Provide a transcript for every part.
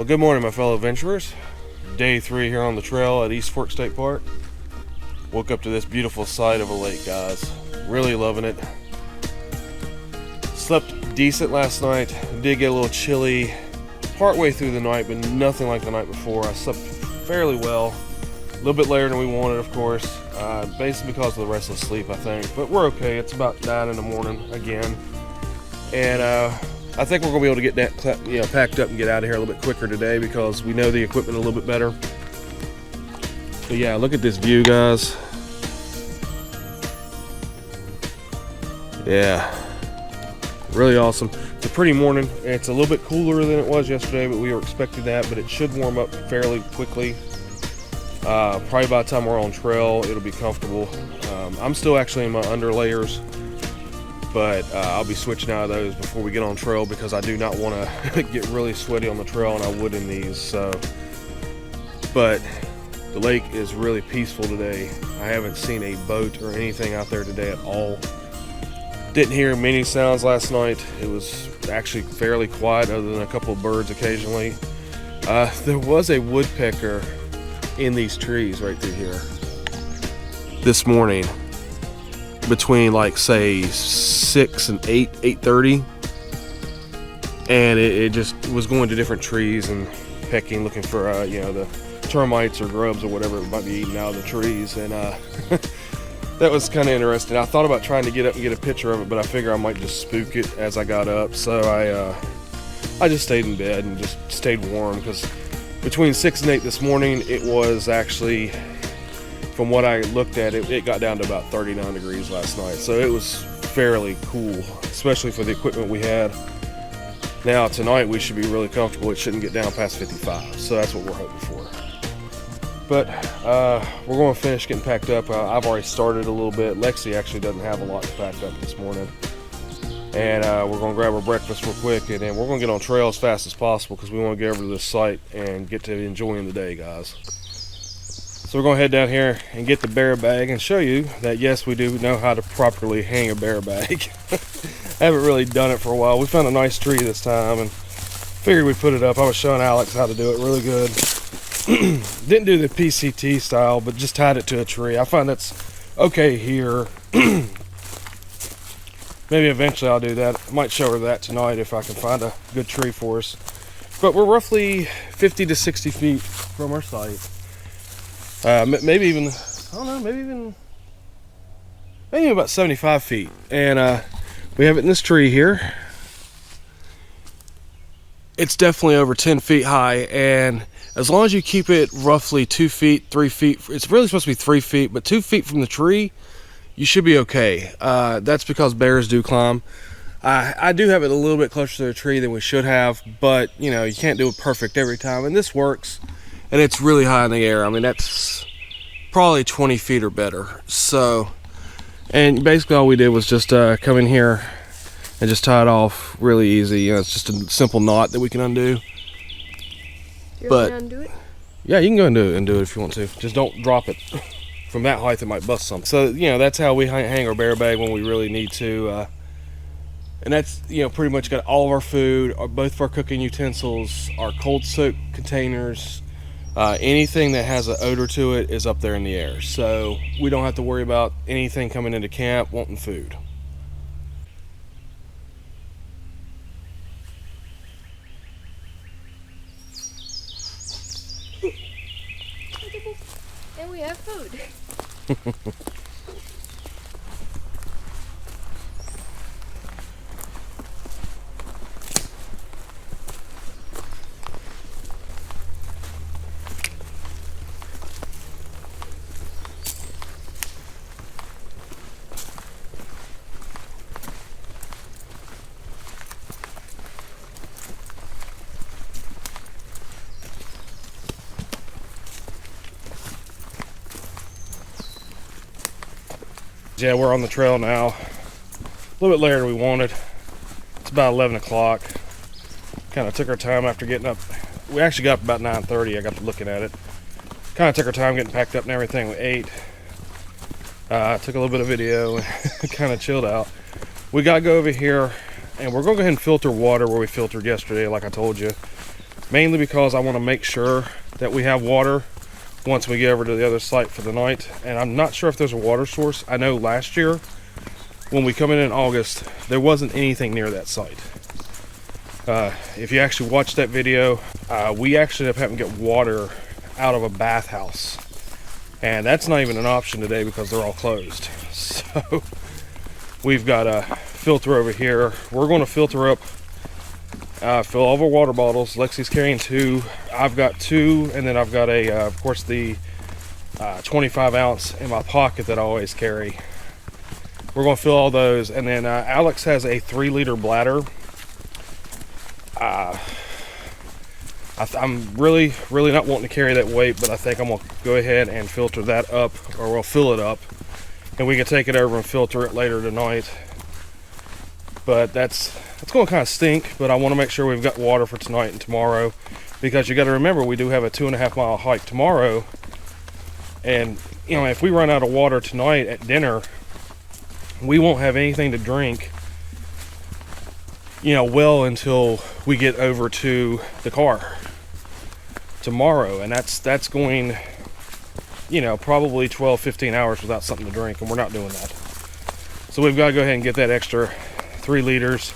Well, good morning, my fellow adventurers. Day 3 here on the trail at East Fork State Park. Woke up to this beautiful sight of a lake, guys. Really loving it. Slept decent last night. Did get a little chilly partway through the night, but nothing like the night before. I slept fairly well. A little bit later than we wanted, of course. Basically because of the restless sleep, I think. But we're okay. It's about 9 in the morning again. And I think we're going to be able to get that packed up and get out of here a little bit quicker today because we know the equipment a little bit better. But yeah, look at this view, guys. Yeah, really awesome. It's a pretty morning. It's a little bit cooler than it was yesterday, but we were expecting that, but it should warm up fairly quickly. Probably by the time we're on trail, it'll be comfortable. I'm still actually in my underlayers, but I'll be switching out of those before we get on trail because I do not want to get really sweaty on the trail, and I would in these. So, but the lake is really peaceful today. I haven't seen a boat or anything out there today at all. Didn't hear many sounds last night. It was actually fairly quiet other than a couple of birds occasionally. There was a woodpecker in these trees right through here this morning between like say 6 and 8:30, and it just was going to different trees and pecking, looking for the termites or grubs or whatever it might be eating out of the trees. And that was kind of interesting. I thought about trying to get up and get a picture of it, but I figure I might just spook it as I got up. So I just stayed in bed and just stayed warm because between 6 and 8 this morning, it was actually, from what I looked at, it got down to about 39 degrees last night. So it was fairly cool, especially for the equipment we had. Now tonight we should be really comfortable. It shouldn't get down past 55. So that's what we're hoping for. But we're going to finish getting packed up. I've already started a little bit. Lexi actually doesn't have a lot to pack up this morning. And we're going to grab our breakfast real quick, and then we're going to get on trail as fast as possible because we want to get over to this site and get to enjoying the day, guys. So we're going to head down here and get the bear bag and show you that, yes, we do know how to properly hang a bear bag. I haven't really done it for a while. We found a nice tree this time and figured we'd put it up. I was showing Alex how to do it really good. Didn't do the PCT style, but just tied it to a tree. I find that's okay here. Maybe eventually I'll do that. I might show her that tonight if I can find a good tree for us. But we're roughly 50 to 60 feet from our site. Maybe even, I don't know, maybe about 75 feet. And we have it in this tree here. It's definitely over 10 feet high, and as long as you keep it roughly 2 feet, 3 feet, it's really supposed to be 3 feet, but 2 feet from the tree, you should be okay. That's because bears do climb. I do have it a little bit closer to the tree than we should have, but you can't do it perfect every time, and this works, and it's really high in the air. I mean, that's probably 20 feet or better. So, and basically all we did was just come in here and just tie it off really easy. It's just a simple knot that we can undo. You're going to undo it? Yeah, you can go and do it if you want to. Just don't drop it. From that height, it might bust something. So, that's how we hang our bear bag when we really need to. And that's, pretty much got all of our food, both of our cooking utensils, our cold soak containers, anything that has an odor to it is up there in the air. So we don't have to worry about anything coming into camp wanting food. And we have food. Yeah, we're on the trail now. A little bit later than we wanted. It's about 11 o'clock. Kind of took our time after getting up. We actually got up about 9:30. I got to looking at it. Kind of took our time getting packed up and everything. We ate. Took a little bit of video and kind of chilled out. We got to go over here and we're going to go ahead and filter water where we filtered yesterday, like I told you. mainly because I want to make sure that we have water once we get over to the other site for the night. And I'm not sure if there's a water source. I know last year when we come in August, there wasn't anything near that site. If you actually watch that video, we actually have having to get water out of a bathhouse, and that's not even an option today because they're all closed. So we've got a filter over here. We're going to filter up, fill all of our water bottles. Lexi's carrying 2, I've got 2, and then I've got a of course the 25 ounce in my pocket that I always carry. We're going to fill all those, and then Alex has a 3-liter bladder. I'm really not wanting to carry that weight, but I think I'm going to go ahead and filter that up, or we'll fill it up, and we can take it over and filter it later tonight. But that's going to kind of stink, but I want to make sure we've got water for tonight and tomorrow, because you got to remember we do have a 2.5 mile hike tomorrow, and you know, if we run out of water tonight at dinner, we won't have anything to drink, you know, well until we get over to the car tomorrow, and that's going, you know, probably 12-15 hours without something to drink, and we're not doing that. So we've got to go ahead and get that extra 3 liters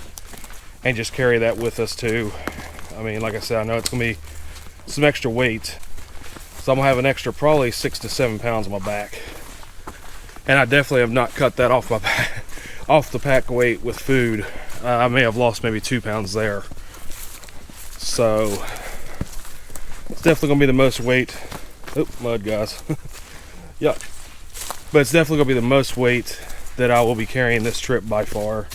and just carry that with us too. I mean, like I said, I know it's gonna be some extra weight, so I'm gonna have an extra probably 6 to 7 pounds on my back, and I definitely have not cut that off my back, off the pack weight with food. I may have lost maybe 2 pounds there. So it's definitely gonna be the most weight. Oh, mud, guys. Yeah, but it's definitely gonna be the most weight that I will be carrying this trip by far,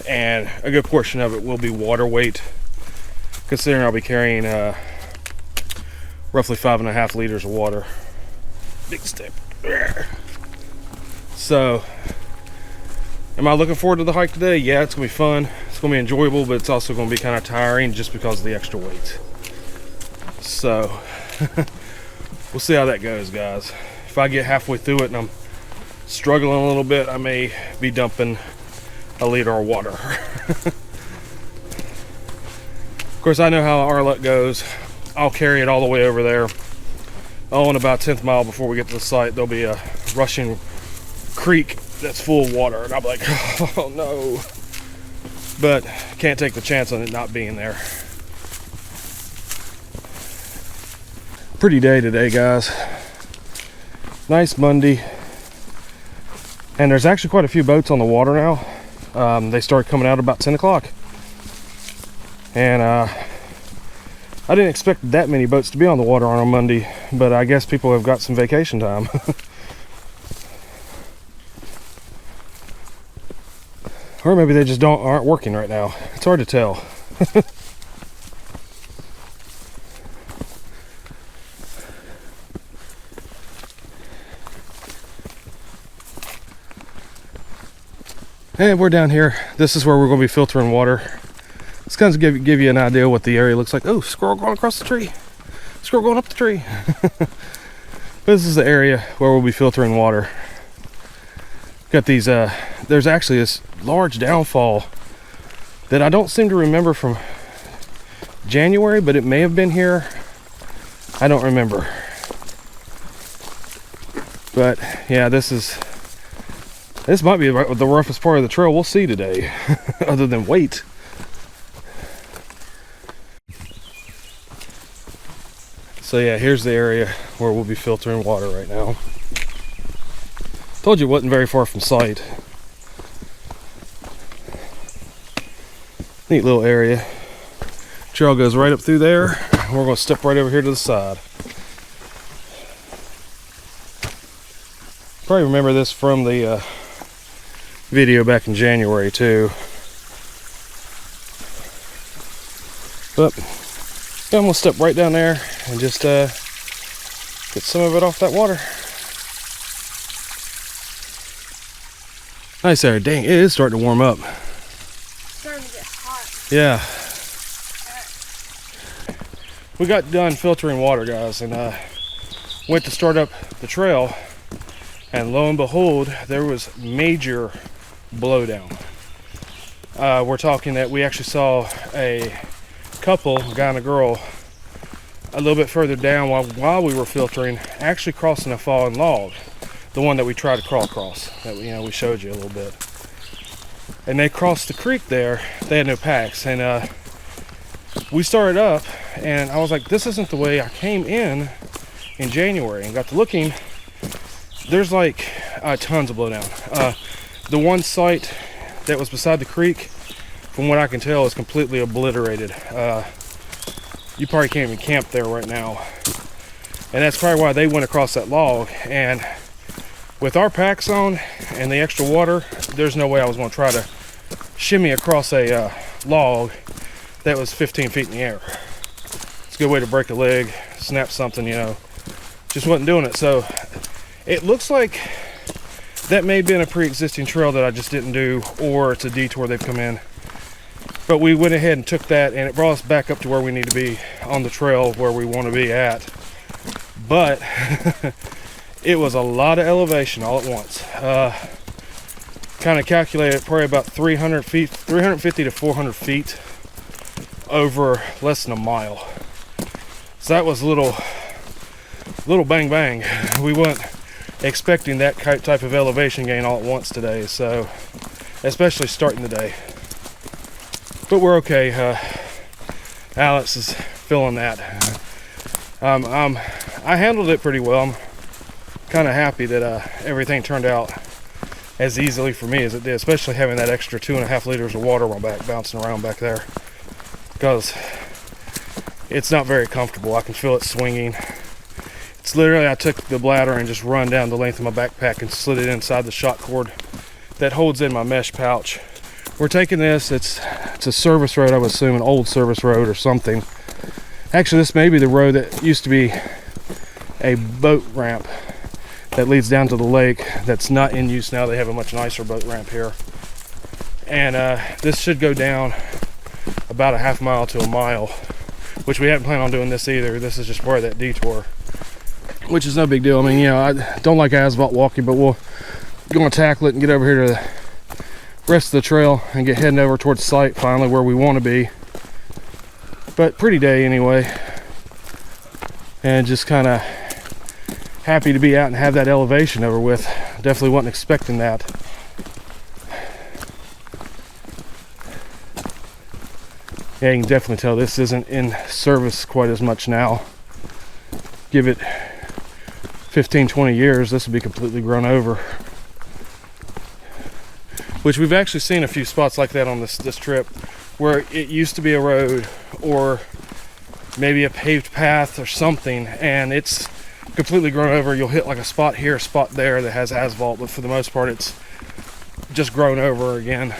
and a good portion of it will be water weight, considering I'll be carrying roughly 5.5 liters of water. Big step. So am I looking forward to the hike today? Yeah, it's gonna be fun. It's gonna be enjoyable, but it's also gonna be kind of tiring just because of the extra weight. So we'll see how that goes, guys. If I get halfway through it and I'm struggling a little bit, I may be dumping a liter of water. Of course, I know how our luck goes. I'll carry it all the way over there. Oh, and about 10th mile before we get to the site, there'll be a rushing creek that's full of water, and I'm like, oh no. But can't take the chance on it not being there. Pretty day today, guys. Nice Monday. And there's actually quite a few boats on the water now. They start coming out about 10 o'clock. And I didn't expect that many boats to be on the water on a Monday, but I guess people have got some vacation time. Or maybe they just aren't working right now. It's hard to tell. And we're down here. This is where we're going to be filtering water. It's kind of give you an idea what the area looks like. Oh, squirrel going across the tree. Squirrel going up the tree. This is the area where we'll be filtering water. Got these, there's actually this large downfall that I don't seem to remember from January, but it may have been here. I don't remember. But yeah, this might be the roughest part of the trail we'll see today, other than weight. So yeah, here's the area where we'll be filtering water right now. Told you it wasn't very far from site. Neat little area. Trail goes right up through there. We're going to step right over here to the side. Probably remember this from the video back in January too. But yeah, I'm going to step right down there and just get some of it off that water. Nice there. Dang, it is starting to warm up. It's starting to get hot. Yeah. We got done filtering water, guys, and went to start up the trail, and lo and behold, there was major blowdown. We're talking that we actually saw a couple, a guy and a girl, a little bit further down while we were filtering, actually crossing a fallen log, the one that we tried to crawl across, that we showed you a little bit. And they crossed the creek there. They had no packs, and we started up, and I was like, this isn't the way I came in January, and got to looking. There's like tons of blowdown. The one site that was beside the creek, from what I can tell, is completely obliterated. You probably can't even camp there right now, and that's probably why they went across that log. And with our packs on and the extra water, there's no way I was going to try to shimmy across a log that was 15 feet in the air. It's a good way to break a leg, snap something, just wasn't doing it. So it looks like that may have been a pre-existing trail that I just didn't do, or it's a detour they've come in. But we went ahead and took that, and it brought us back up to where we need to be on the trail where we want to be at. But it was a lot of elevation all at once. Kind of calculated probably about 300 feet, 350 to 400 feet over less than a mile. So that was a little bang bang. We weren't expecting that type of elevation gain all at once today, so especially starting the day. But we're okay. Alex is feeling that. I handled it pretty well. I'm kind of happy that everything turned out as easily for me as it did, especially having that extra 2.5 liters of water on my back bouncing around back there, because it's not very comfortable. I can feel it swinging. It's literally, I took the bladder and just run down the length of my backpack and slid it inside the shock cord that holds in my mesh pouch. We're taking this, it's a service road, I would assume, an old service road or something. Actually, this may be the road that used to be a boat ramp that leads down to the lake that's not in use now. They have a much nicer boat ramp here. And this should go down about a half mile to a mile, which we haven't planned on doing this either. This is just part of that detour, which is no big deal. I mean, I don't like asphalt walking, but we're going to tackle it and get over here to the rest of the trail and get heading over towards the site finally where we want to be. But pretty day anyway, and just kind of happy to be out and have that elevation over with. Definitely wasn't expecting that. Yeah, you can definitely tell this isn't in service quite as much now. Give it 15-20 years, this would be completely grown over. Which we've actually seen a few spots like that on this trip, where it used to be a road or maybe a paved path or something, and it's completely grown over. You'll hit like a spot here, a spot there that has asphalt, but for the most part it's just grown over again,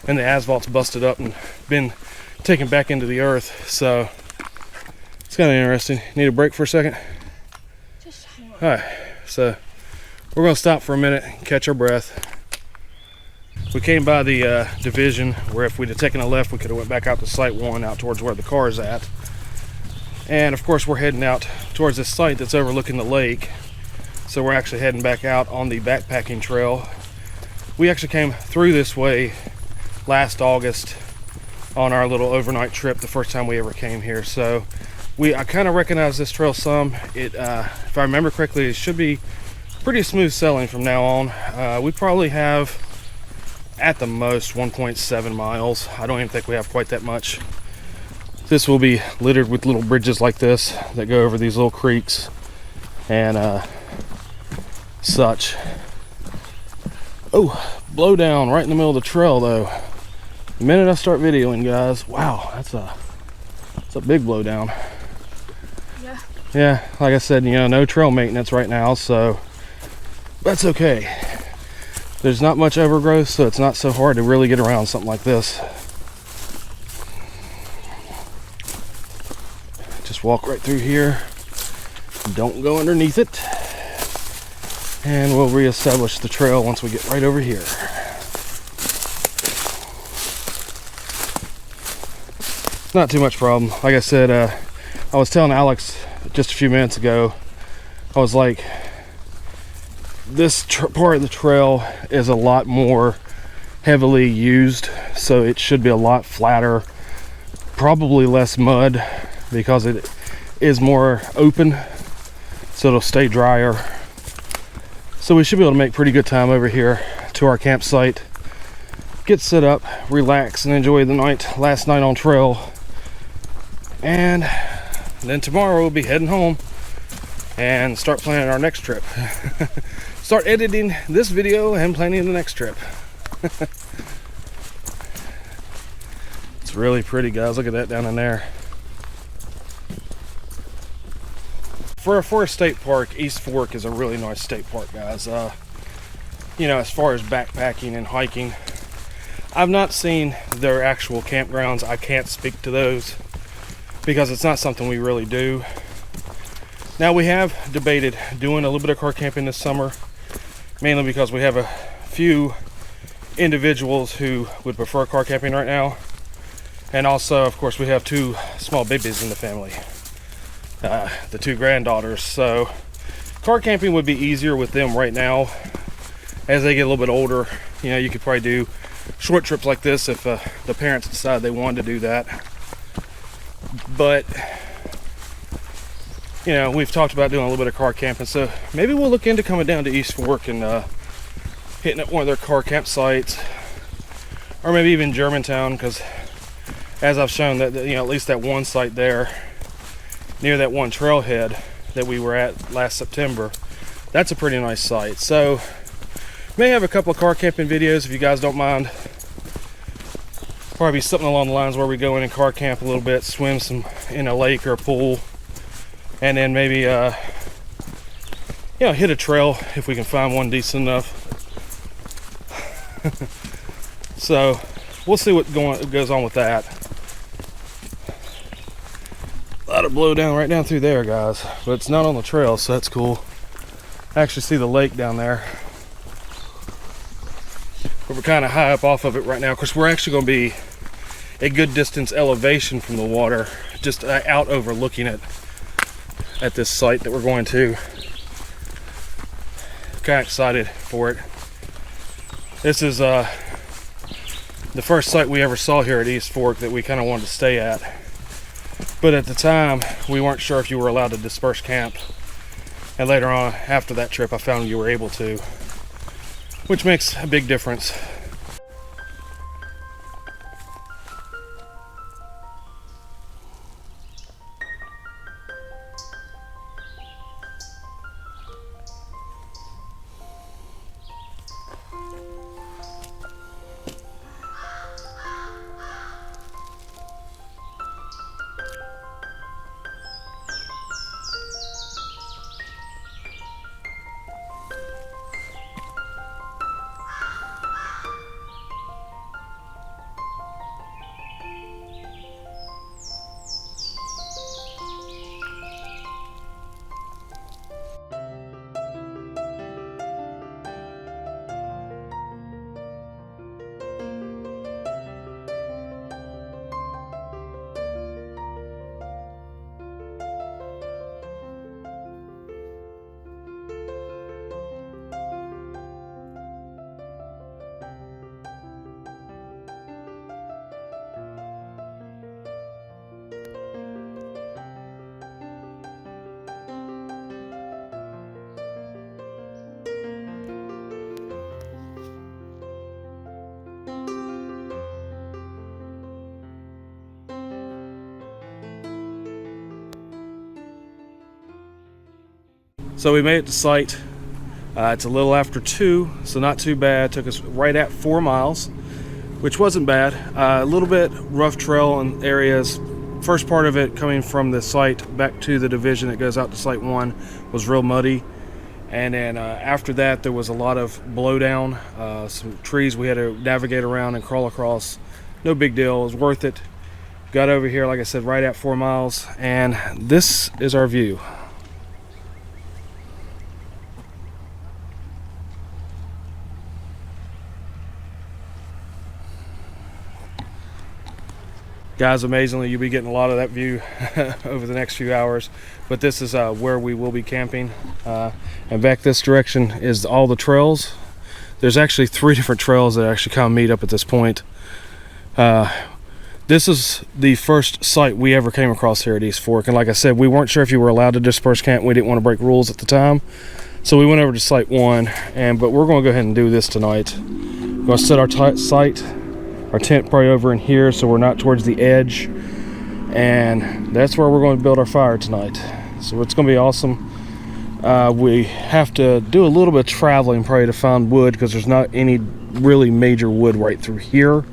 and the asphalt's busted up and been taken back into the earth. So it's kind of interesting. Need a break for a second? Just all right, so we're gonna stop for a minute and catch our breath. We came by the division where if we'd have taken a left, we could have went back out to site 1 out towards where the car is at. And of course we're heading out towards this site that's overlooking the lake. So we're actually heading back out on the backpacking trail. We actually came through this way last August on our little overnight trip, the first time we ever came here. So I kind of recognize this trail some. If I remember correctly, it should be pretty smooth sailing from now on. We probably have at the most 1.7 miles. I don't even think we have quite that much. This will be littered with little bridges like this that go over these little creeks and such. Oh, blow down right in the middle of the trail though. The minute I start videoing, guys, wow, that's a big blow down. Yeah, like I said, no trail maintenance right now, so that's okay. There's not much overgrowth, so it's not so hard to really get around something like this. Just walk right through here. Don't go underneath it. And we'll reestablish the trail once we get right over here. Not too much problem. Like I said, I was telling Alex just a few minutes ago, I was like, this part of the trail is a lot more heavily used, so it should be a lot flatter, probably less mud, because it is more open, so it'll stay drier. So we should be able to make pretty good time over here to our campsite, get set up, relax, and enjoy the last night on trail. And then tomorrow we'll be heading home and start planning our next trip. Start editing this video and planning the next trip. It's really pretty, guys. Look at that down in there. For a state park, East Fork is a really nice state park, guys. You know, as far as backpacking and hiking, I've not seen their actual campgrounds. I can't speak to those because it's not something we really do. Now, we have debated doing a little bit of car camping this summer, mainly because we have a few individuals who would prefer car camping right now. And also, of course, we have 2 small babies in the family, the 2 granddaughters. So car camping would be easier with them right now. As they get a little bit older, you know, you could probably do short trips like this if the parents decide they wanted to do that. But, you know, we've talked about doing a little bit of car camping, so maybe we'll look into coming down to East Fork and hitting up one of their car campsites, or maybe even Germantown, because as I've shown, that, you know, at least that one site there near that one trailhead that we were at last September, that's a pretty nice site. So may have a couple of car camping videos if you guys don't mind. Probably something along the lines where we go in and car camp a little bit, swim some in a lake or a pool, and then maybe you know, hit a trail if we can find one decent enough. So we'll see what goes on with that. A lot of blow down right down through there, guys, but it's not on the trail, so that's cool. I actually see the lake down there, but we're kind of high up off of it right now. Of course, we're actually going to be a good distance elevation from the water, just out overlooking it at this site that we're going to. Kind of excited for it. This is the first site we ever saw here at East Fork that we kind of wanted to stay at. But at the time, we weren't sure if you were allowed to disperse camp. And later on, after that trip, I found you were able to, which makes a big difference. So we made it to site. It's a little after 2, so not too bad. Took us right at 4 miles, which wasn't bad. A little bit rough trail in areas. First part of it coming from the site back to the division that goes out to site 1 was real muddy. And then after that, there was a lot of blowdown, some trees we had to navigate around and crawl across. No big deal, it was worth it. Got over here, like I said, right at 4 miles, and this is our view. Guys, amazingly, you'll be getting a lot of that view over the next few hours. But this is where we will be camping. And back this direction is all the trails. There's actually 3 different trails that actually kind of meet up at this point. This is the first site we ever came across here at East Fork, and like I said, we weren't sure if you were allowed to disperse camp. We didn't want to break rules at the time, so we went over to site 1. But we're going to go ahead and do this tonight. We're going to set our site, our tent probably over in here, so we're not towards the edge, and that's where we're going to build our fire tonight. So it's going to be awesome. We have to do a little bit of traveling probably to find wood, because there's not any really major wood right through here.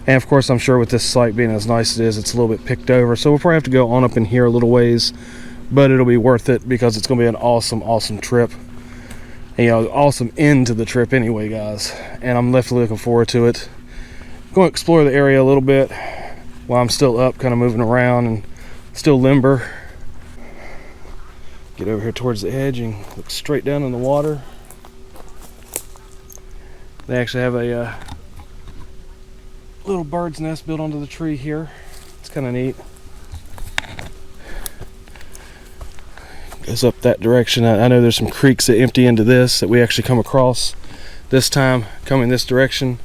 And of course, I'm sure with this site being as nice as it is, it's a little bit picked over. So we'll probably have to go on up in here a little ways, but it'll be worth it because it's going to be an awesome, awesome trip. And, you know, awesome end to the trip anyway, guys. And I'm definitely looking forward to it. Going to explore the area a little bit while I'm still up, kind of moving around and still limber. Get over here towards the edge and look straight down in the water. They actually have a little bird's nest built onto the tree here. It's kind of neat. Goes up that direction. I know there's some creeks that empty into this that we actually come across this time coming this direction.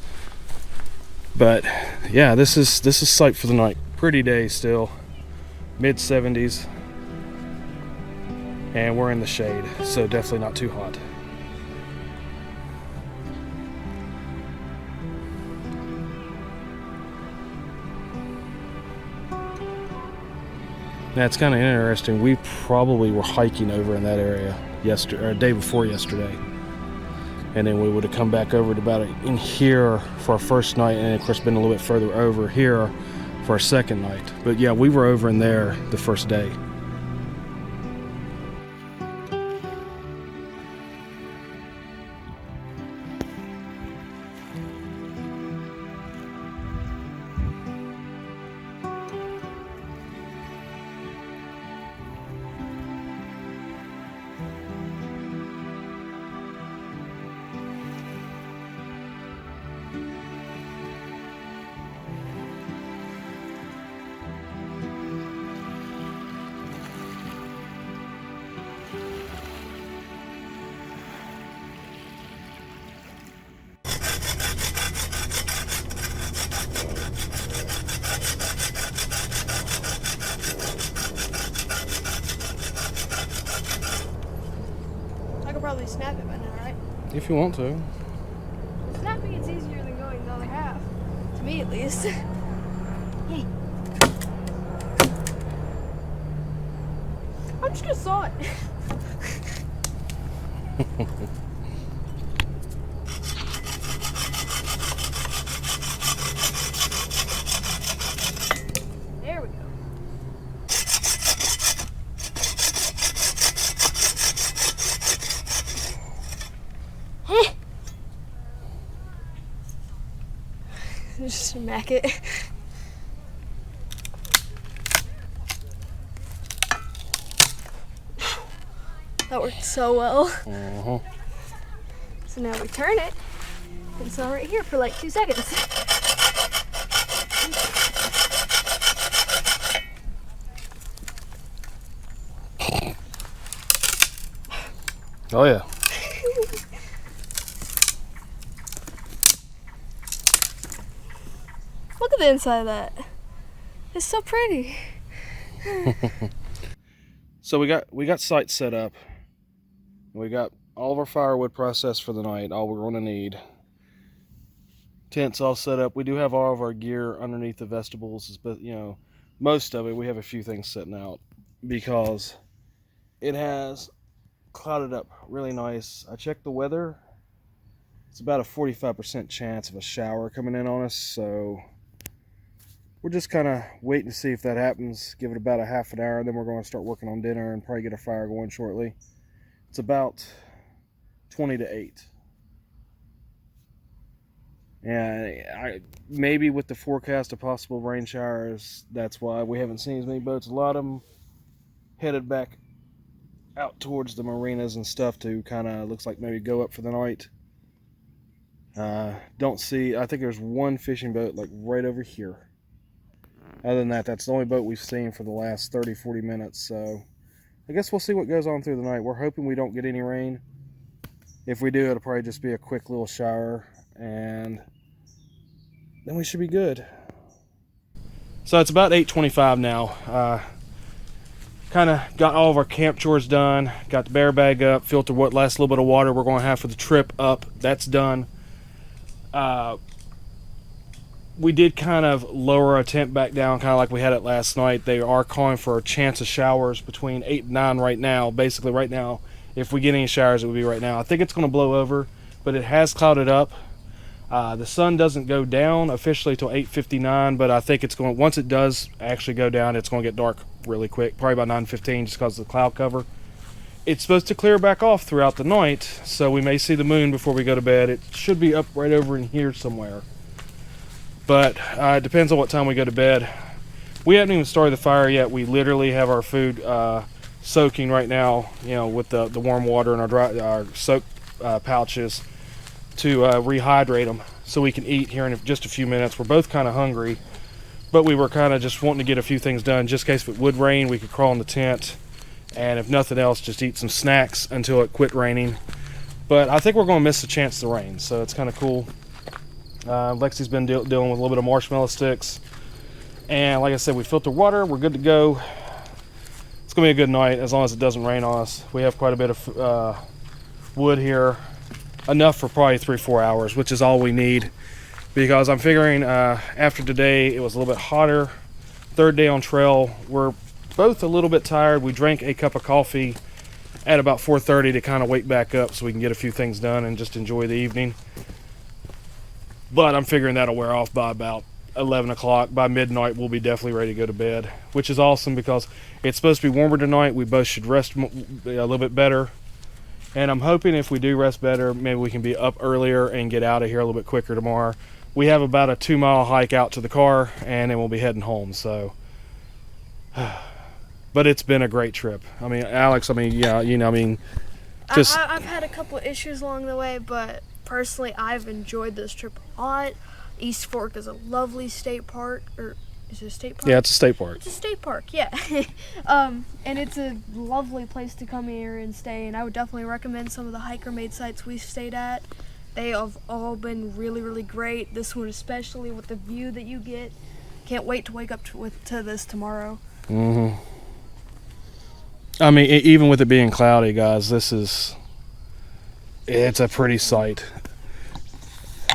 But yeah, this is site for the night. Pretty day still, mid 70s, and we're in the shade, so definitely not too hot. That's kind of interesting. We probably were hiking over in that area yesterday, or day before yesterday, and then we would have come back over to about in here for our first night, and of course been a little bit further over here for our second night. But yeah, we were over in there the first day. I could probably snap it by now, right? If you want to. Snapping it's easier than going the other half. To me, at least. Hey. I'm just gonna saw it. There we go. Just smack it. That worked so well. So now we turn it, and it's all right here for like 2 seconds. Oh yeah. Look at the inside of that. It's so pretty. So we got sites set up. We got all of our firewood processed for the night, all we're going to need. Tents all set up. We do have all of our gear underneath the vestibules, but you know, most of it, we have a few things sitting out because it has clouded up really nice. I checked the weather. It's about a 45% chance of a shower coming in on us, so we're just kind of waiting to see if that happens. Give it about a half an hour, and then we're going to start working on dinner and probably get a fire going shortly. It's about 20 to 8. And maybe with the forecast of possible rain showers, that's why we haven't seen as many boats. A lot of them headed back out towards the marinas and stuff to kind of, looks like maybe go up for the night. Don't see, I think there's one fishing boat like right over here. Other than that, that's the only boat we've seen for the last 30-40 minutes, so I guess we'll see what goes on through the night. We're hoping we don't get any rain. If we do, it'll probably just be a quick little shower, and then we should be good. So it's about 8:25 now. Kind of got all of our camp chores done. Got the bear bag up, filtered what last little bit of water we're going to have for the trip up. That's done. We did kind of lower our tent back down, kind of like we had it last night. They are calling for a chance of showers between 8 and 9 right now. Basically right now, if we get any showers, it would be right now. I think it's going to blow over, but it has clouded up. The sun doesn't go down officially till 8:59, but I think it's going, once it does actually go down, it's going to get dark really quick, probably about 9:15, just because of the cloud cover. It's supposed to clear back off throughout the night, so we may see the moon before we go to bed. It should be up right over in here somewhere, but it depends on what time we go to bed. We haven't even started the fire yet. We literally have our food soaking right now, you know, with the warm water in our soak pouches to rehydrate them so we can eat here in just a few minutes. We're both kind of hungry, but we were kind of just wanting to get a few things done just in case if it would rain, we could crawl in the tent, and if nothing else, just eat some snacks until it quit raining. But I think we're going to miss the chance to rain, so it's kind of cool. Lexi's been dealing with a little bit of marshmallow sticks, and like I said, we filtered water. We're good to go. It's going to be a good night as long as it doesn't rain on us. We have quite a bit of wood here, enough for probably 3-4 hours, which is all we need, because I'm figuring after today it was a little bit hotter. Third day on trail, we're both a little bit tired. We drank a cup of coffee at about 4:30 to kind of wake back up so we can get a few things done and just enjoy the evening. But I'm figuring that'll wear off by about 11 o'clock. By midnight we'll be definitely ready to go to bed, which is awesome because it's supposed to be warmer tonight. We both should rest a little bit better. And I'm hoping if we do rest better, maybe we can be up earlier and get out of here a little bit quicker tomorrow. We have about a 2-mile hike out to the car, and then we'll be heading home. So, but it's been a great trip. I mean, Alex, I mean, yeah, you know, I mean, just I've had a couple of issues along the way, but personally, I've enjoyed this trip a lot. East Fork is a lovely state park, or is it a state park? yeah, it's a state park. It's a state park, yeah. And it's a lovely place to come here and stay, and I would definitely recommend some of the hiker-made sites we've stayed at. They have all been really, really great. This one especially, with the view that you get. Can't wait to wake up to this tomorrow. Mm-hmm. I mean, even with it being cloudy, guys, it's a pretty sight.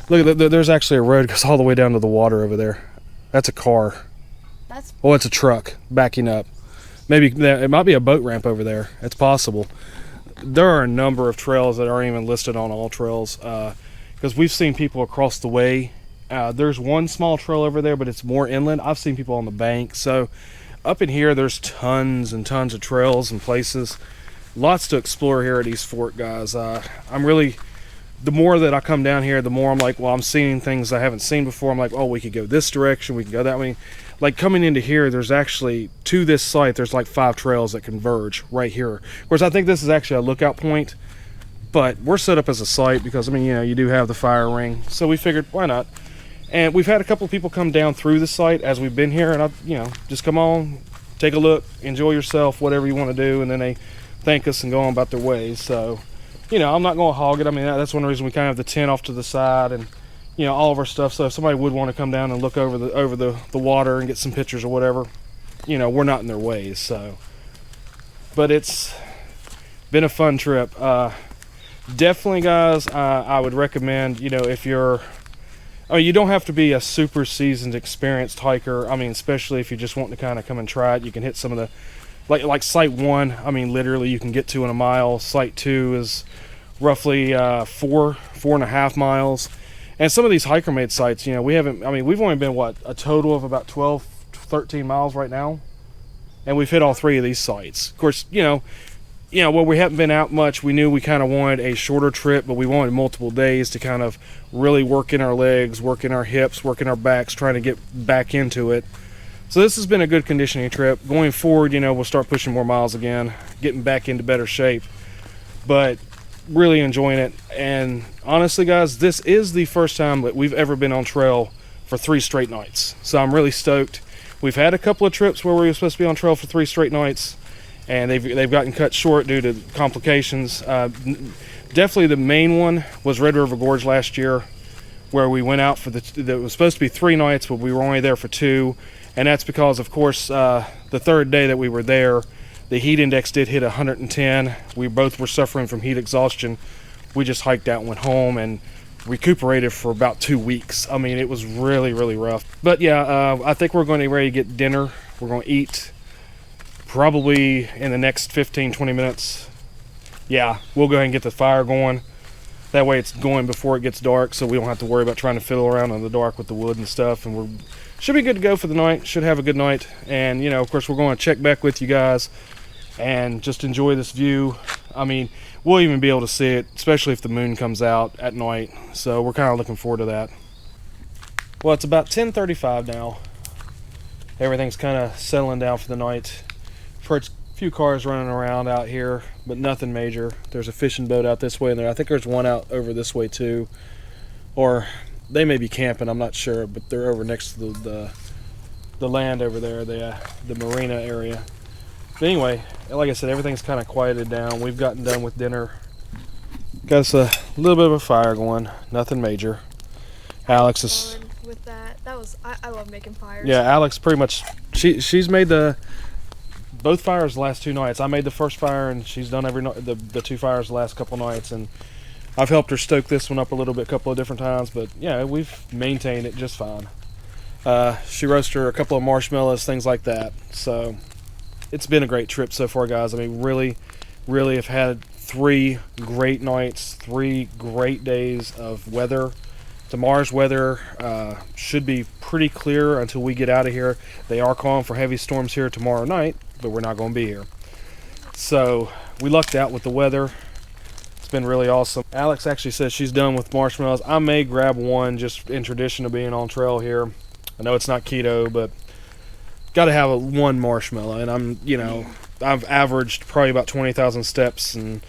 Look, there's actually a road that goes all the way down to the water over there. That's a car. It's a truck backing up. Maybe it might be a boat ramp over there. It's possible. There are a number of trails that aren't even listed on all trails, because we've seen people across the way. There's one small trail over there, but it's more inland. I've seen people on the bank. So up in here, there's tons and tons of trails and places. Lots to explore here at East Fork, guys. The more that I come down here, the more I'm like, well, I'm seeing things I haven't seen before. I'm like, oh, we could go this direction, we can go that way. Like coming into here, there's actually, to this site, there's like 5 trails that converge right here. Of course, I think this is actually a lookout point, but we're set up as a site because, I mean, you know, you do have the fire ring. So we figured, why not? And we've had a couple of people come down through the site as we've been here, and just come on, take a look, enjoy yourself, whatever you want to do, and then they thank us and go on about their ways. So, you know, I'm not going to hog it. I mean, that's one reason we kind of have the tent off to the side and, you know, all of our stuff. So if somebody would want to come down and look over the water and get some pictures or whatever, you know, we're not in their ways. So, but it's been a fun trip. Definitely, guys, I would recommend, you know, you don't have to be a super seasoned, experienced hiker. I mean, especially if you just want to kind of come and try it, you can hit some of the, like site 1, I mean, literally you can get to in a mile. Site 2 is roughly 4.5 miles. And some of these hiker-made sites, you know, we've only been, a total of about 12, 13 miles right now. And we've hit all 3 of these sites. Of course, you know, well, we haven't been out much. We knew we kind of wanted a shorter trip, but we wanted multiple days to kind of really work in our legs, work in our hips, work in our backs, trying to get back into it. So this has been a good conditioning trip. Going forward, you know, we'll start pushing more miles again, getting back into better shape. But really enjoying it. And honestly, guys, this is the first time that we've ever been on trail for 3 straight nights. So I'm really stoked. We've had a couple of trips where we were supposed to be on trail for 3 straight nights, and they've gotten cut short due to complications. Definitely the main one was Red River Gorge last year, where we went out for it was supposed to be 3 nights, but we were only there for 2. And that's because, of course, the third day that we were there, the heat index did hit 110. We both were suffering from heat exhaustion. We just hiked out and went home and recuperated for about 2 weeks. I mean, it was really, really rough. But yeah, I think we're going to be ready to get dinner. We're going to eat probably in the next 15-20 minutes. Yeah, we'll go ahead and get the fire going. That way it's going before it gets dark, so we don't have to worry about trying to fiddle around in the dark with the wood and stuff. And we should be good to go for the night. Should have a good night. And, you know, of course, we're going to check back with you guys and just enjoy this view. I mean, we'll even be able to see it, especially if the moon comes out at night. So we're kind of looking forward to that. Well, it's about 10:35 now. Everything's kind of settling down for the night. Heard a few cars running around out here, but nothing major. There's a fishing boat out this way and there. I think there's one out over this way too. Or they may be camping, I'm not sure, but they're over next to the land over there, the marina area. But anyway, like I said, everything's kind of quieted down. We've gotten done with dinner. Got us a little bit of a fire going, nothing major. Alex is with that. I love making fires. Yeah, Alex pretty much she's made both fires the last 2 nights. I made the first fire and she's done every night the 2 fires the last couple nights, and I've helped her stoke this one up a little bit a couple of different times, but yeah, we've maintained it just fine. She roasted her a couple of marshmallows, things like that. So it's been a great trip so far, guys. I mean, really, really have had 3 great nights, 3 great days of weather. Tomorrow's weather should be pretty clear until we get out of here. They are calling for heavy storms here tomorrow night, but we're not going to be here. So we lucked out with the weather. It's been really awesome. Alex actually says she's done with marshmallows. I may grab one just in tradition of being on trail here. I know it's not keto, but got to have one marshmallow. And I've averaged probably about 20,000 steps and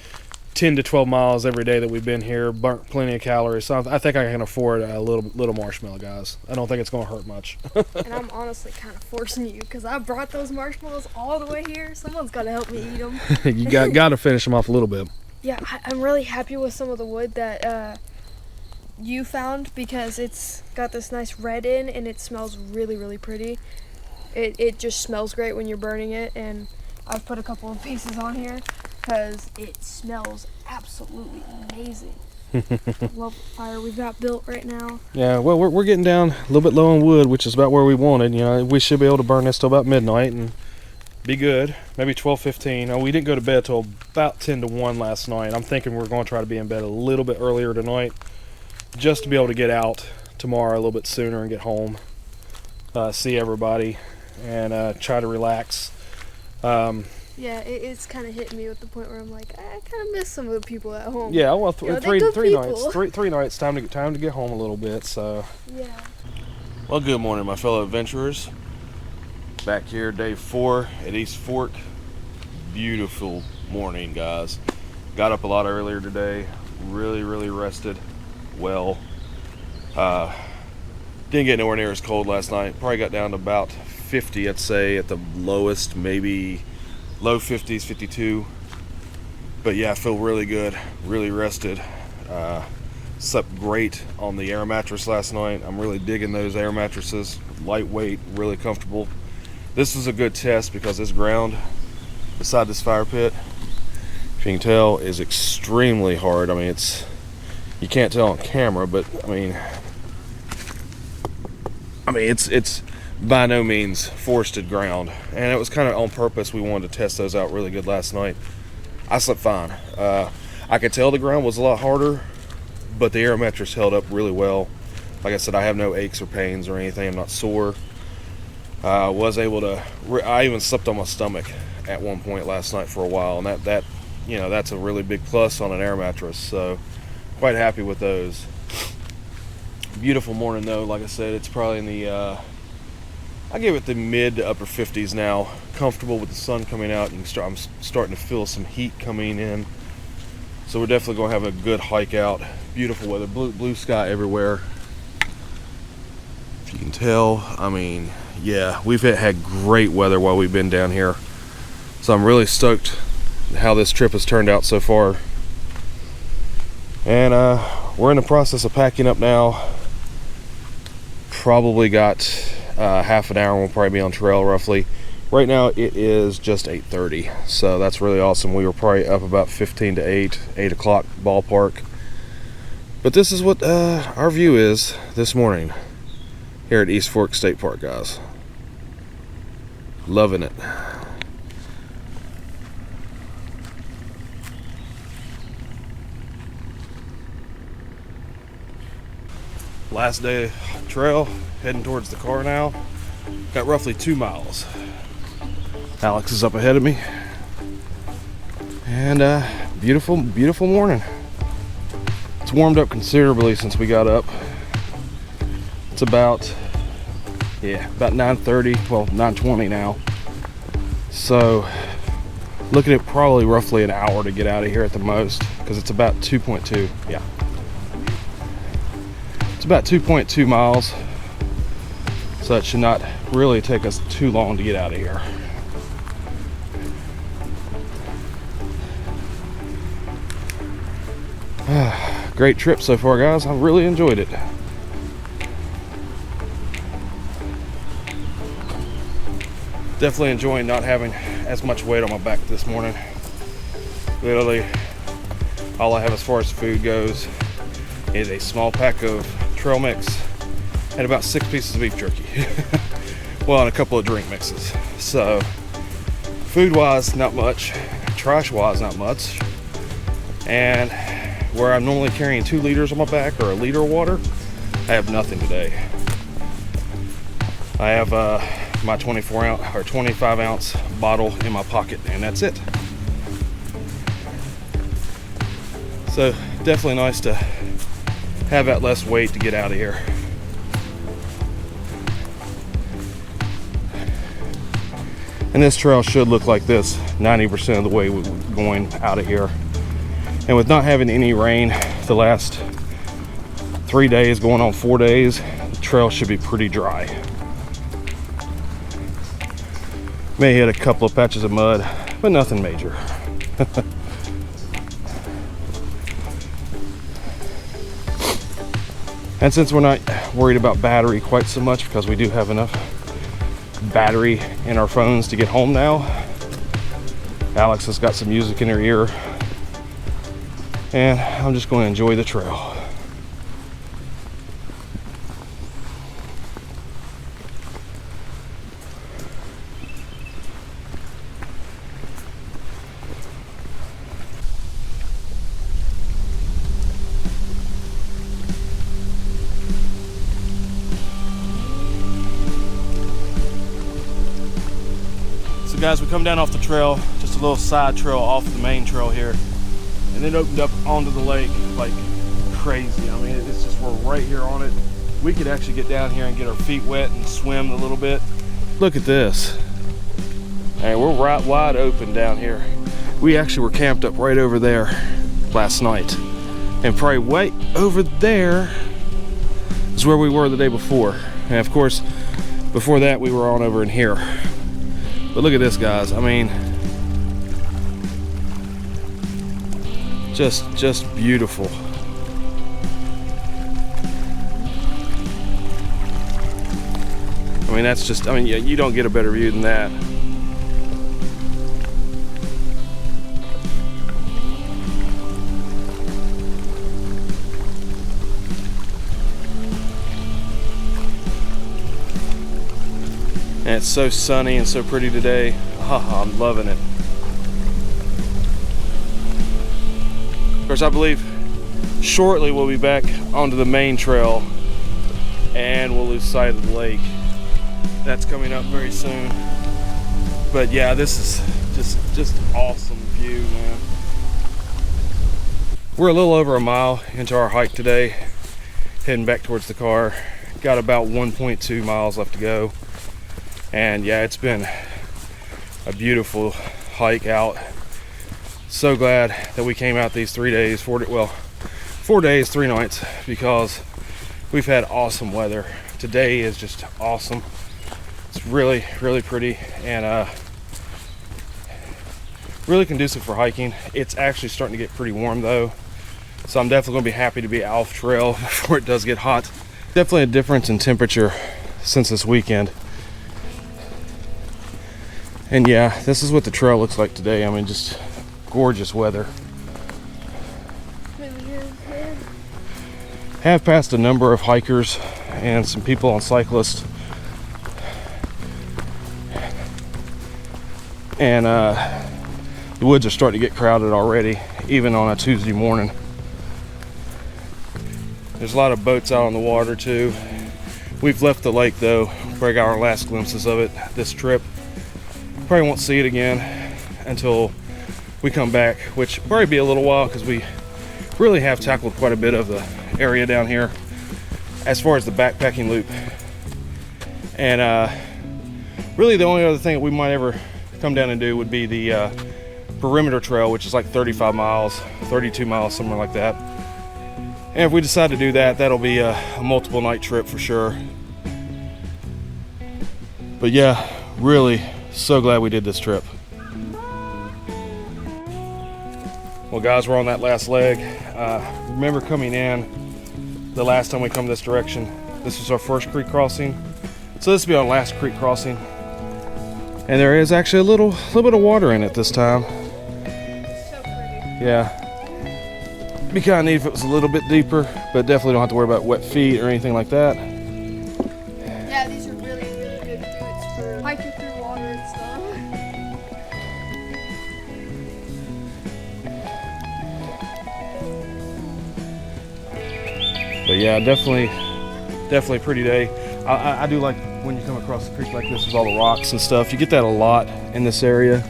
10 to 12 miles every day that we've been here, burnt plenty of calories. So I think I can afford a little marshmallow, guys. I don't think it's going to hurt much. And I'm honestly kind of forcing you because I brought those marshmallows all the way here. Someone's got to help me eat them. You got to finish them off a little bit. Yeah, I'm really happy with some of the wood that you found because it's got this nice red in and it smells really, really pretty. It just smells great when you're burning it, and I've put a couple of pieces on here because it smells absolutely amazing. Love the fire we've got built right now. Yeah, well, we're getting down a little bit low on wood, which is about where we wanted. You know, we should be able to burn this till about midnight and be good. Maybe 12:15. Oh, we didn't go to bed till about 10 to 1 last night. I'm thinking we're going to try to be in bed a little bit earlier tonight, just to be able to get out tomorrow a little bit sooner and get home, see everybody, and try to relax. Yeah, it's kind of hitting me with the point where I'm like, I kind of miss some of the people at home. Yeah, well, three nights. Three nights. Time to get home a little bit. So. Yeah. Well, good morning, my fellow adventurers. Back here, day 4 at East Fork. Beautiful morning, guys. Got up a lot earlier today. Really, really rested well. Didn't get nowhere near as cold last night. Probably got down to about 50, I'd say, at the lowest, maybe low 50s, 52. But yeah, I feel really good, really rested. Slept great on the air mattress last night. I'm really digging those air mattresses. Lightweight, really comfortable. This was a good test because this ground beside this fire pit, if you can tell, is extremely hard. I mean, you can't tell on camera, but I mean it's by no means forested ground, and it was kind of on purpose. We wanted to test those out really good last night. I slept fine. I could tell the ground was a lot harder, but the air mattress held up really well. Like I said, I have no aches or pains or anything. I'm not sore. I even slept on my stomach at one point last night for a while, and that's a really big plus on an air mattress. So quite happy with those. Beautiful morning though. Like I said, it's probably in the I give it the mid to upper 50s now. Comfortable with the sun coming out, and I'm starting to feel some heat coming in. So we're definitely going to have a good hike out. Beautiful weather, blue sky everywhere. If you can tell, I mean, yeah, we've had great weather while we've been down here. So I'm really stoked how this trip has turned out so far. And we're in the process of packing up now. Probably got half an hour we'll probably be on trail roughly. Right now it is just 8:30, so that's really awesome. We were probably up about 15 to 8 o'clock ballpark. But this is what our view is this morning here at East Fork State Park, guys. Loving it. Last day trail, heading towards the car now. Got roughly 2 miles. Alex is up ahead of me. And beautiful, beautiful morning. It's warmed up considerably since we got up. It's about 9:30, well 9:20 now. So looking at probably roughly an hour to get out of here at the most, because it's about 2.2, yeah. It's about 2.2 miles. So that should not really take us too long to get out of here. Great trip so far, guys. I really enjoyed it. Definitely enjoying not having as much weight on my back this morning. Literally, all I have as far as food goes is a small pack of trail mix and about 6 pieces of beef jerky. Well, and a couple of drink mixes. So, food-wise, not much. Trash-wise, not much. And where I'm normally carrying 2 liters on my back or a liter of water, I have nothing today. I have my 24 ounce or 25 ounce bottle in my pocket, and that's it. So definitely nice to have that less weight to get out of here. And this trail should look like this 90% of the way going out of here. And with not having any rain the last 3 days, going on 4 days, the trail should be pretty dry. May hit a couple of patches of mud, but nothing major. And since we're not worried about battery quite so much, because we do have enough battery in our phones to get home now, Alex has got some music in her ear, and I'm just going to enjoy the trail. So guys, we come down off the trail, just a little side trail off the main trail here, and it opened up onto the lake like crazy. I mean, it's just, we're right here on it. We could actually get down here and get our feet wet and swim a little bit. Look at this. Hey, we're right wide open down here. We actually were camped up right over there last night, and probably way over there is where we were the day before. And of course, before that we were on over in here. But look at this, guys. I mean, just beautiful. I mean, that's just, I mean, yeah, you don't get a better view than that. And it's so sunny and so pretty today. Oh, I'm loving it. Of course, I believe shortly we'll be back onto the main trail and we'll lose sight of the lake. That's coming up very soon. But yeah, this is just awesome view, man. We're a little over a mile into our hike today, heading back towards the car. Got about 1.2 miles left to go. And yeah, it's been a beautiful hike out. So glad that we came out these 3 days, 4 days, 3 nights, because we've had awesome weather. Today is just awesome. It's really, really pretty and really conducive for hiking. It's actually starting to get pretty warm though, so I'm definitely going to be happy to be off trail before it does get hot. Definitely a difference in temperature since this weekend. And yeah, this is what the trail looks like today. I mean, just gorgeous weather. Have passed a number of hikers and some people on cyclists, and the woods are starting to get crowded already, even on a Tuesday morning. There's a lot of boats out on the water too. We've left the lake though. Probably got our last glimpses of it this trip. Probably won't see it again until we come back, which will probably be a little while, because we really have tackled quite a bit of the area down here as far as the backpacking loop. And really the only other thing that we might ever come down and do would be the perimeter trail, which is like 35 miles, 32 miles, somewhere like that. And if we decide to do that, that'll be a multiple night trip for sure. But yeah, really so glad we did this trip. Well guys, we're on that last leg. Remember coming in the last time we come this direction, this was our first creek crossing. So this will be our last creek crossing. And there is actually a little bit of water in it this time. So pretty. Yeah. Be kind of neat if it was a little bit deeper, but definitely don't have to worry about wet feet or anything like that. Yeah, these are really, really good boots for hiking through water and stuff. But yeah, definitely a pretty day. I do like when you come across the creek like this with all the rocks and stuff. You get that a lot in this area.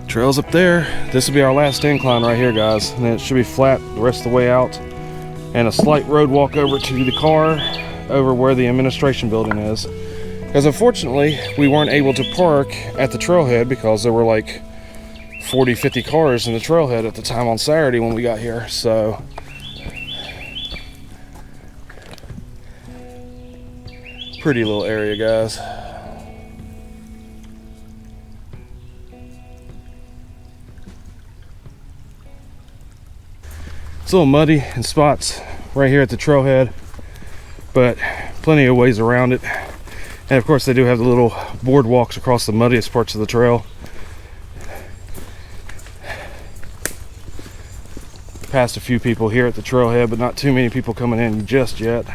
Trail's up there. This will be our last incline right here, guys, and then it should be flat the rest of the way out, and a slight road walk over to the car over where the administration building is, because unfortunately we weren't able to park at the trailhead because there were like 40-50 cars in the trailhead at the time on Saturday when we got here. So pretty little area, guys. It's a little muddy in spots right here at the trailhead, but plenty of ways around it. And of course they do have the little boardwalks across the muddiest parts of the trail. Passed a few people here at the trailhead, but not too many people coming in just yet.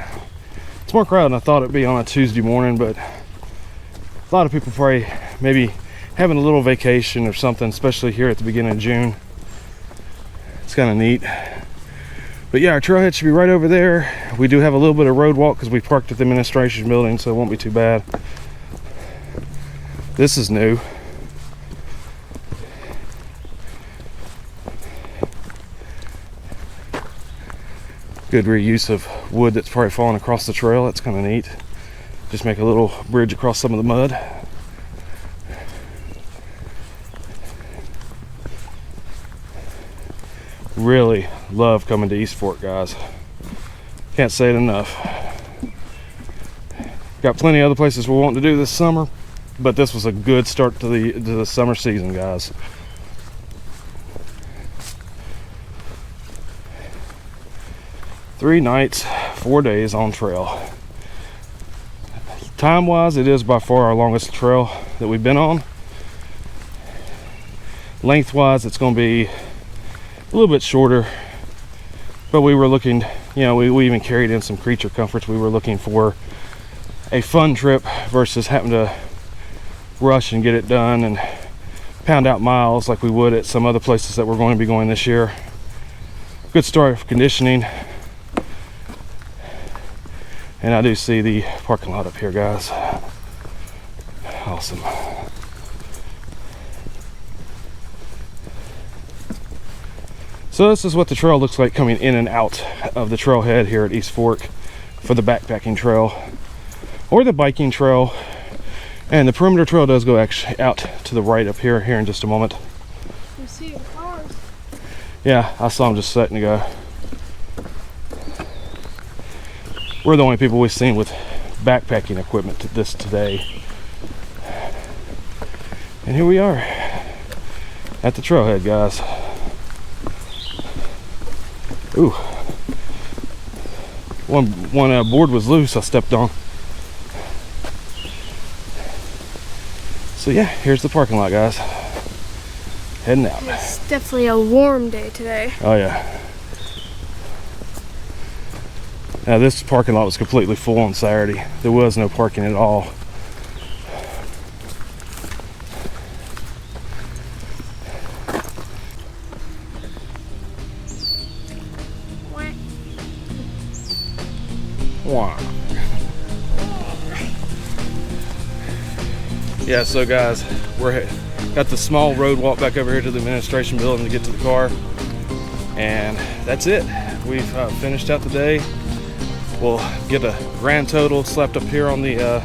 It's more crowded than I thought it'd be on a Tuesday morning, but a lot of people probably maybe having a little vacation or something, especially here at the beginning of June. It's kind of neat. But yeah, our trailhead should be right over there. We do have a little bit of road walk because we parked at the administration building, so it won't be too bad. This is new. Good reuse of wood that's probably fallen across the trail. That's kind of neat. Just make a little bridge across some of the mud. Really love coming to East Fork, guys. Can't say it enough. Got plenty of other places we want to do this summer, but this was a good start to the summer season, guys. Three nights, 4 days on trail. Time wise, it is by far our longest trail that we've been on. Length wise, it's going to be a little bit shorter, but we were looking, you know, we even carried in some creature comforts. We were looking for a fun trip versus having to rush and get it done and pound out miles like we would at some other places that we're going to be going this year. Good start of conditioning. And I do see the parking lot up here, guys. Awesome. So this is what the trail looks like coming in and out of the trailhead here at East Fork for the backpacking trail or the biking trail. And the perimeter trail does go actually out to the right up here in just a moment. You see the cars. Yeah, I saw them just setting to go. We're the only people we've seen with backpacking equipment to this today. And here we are at the trailhead, guys. One board was loose I stepped on. So yeah, here's the parking lot, guys. Heading out. It's definitely a warm day today. Oh yeah. Now this parking lot was completely full on Saturday. There was no parking at all. Wow. Yeah, so guys, got the small road walk back over here to the administration building to get to the car, and that's it. We've finished out the day. We'll get a grand total slapped up here on the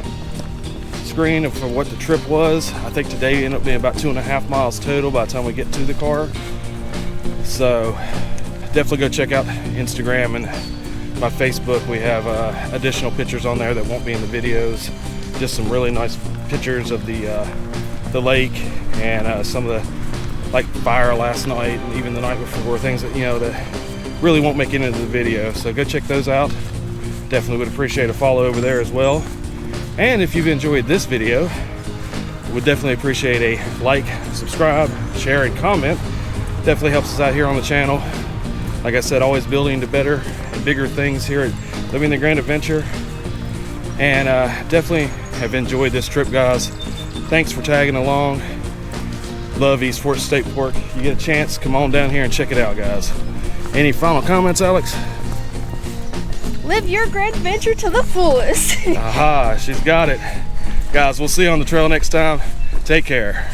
screen for what the trip was. I think today ended up being about 2.5 miles total by the time we get to the car. So definitely go check out Instagram and my Facebook. We have additional pictures on there that won't be in the videos. Just some really nice pictures of the lake and some of the like fire last night and even the night before, things that that really won't make it into the video. So go check those out. Definitely would appreciate a follow over there as well. And if you've enjoyed this video, would definitely appreciate a like, subscribe, share, and comment. Definitely helps us out here on the channel. Like I said, always building to better and bigger things here at Living the Grand Adventure. And definitely have enjoyed this trip, guys. Thanks for tagging along. Love East Fork State Park. You get a chance, come on down here and check it out, guys. Any final comments, Alex? Live your grand adventure to the fullest. Aha, she's got it. Guys, we'll see you on the trail next time. Take care.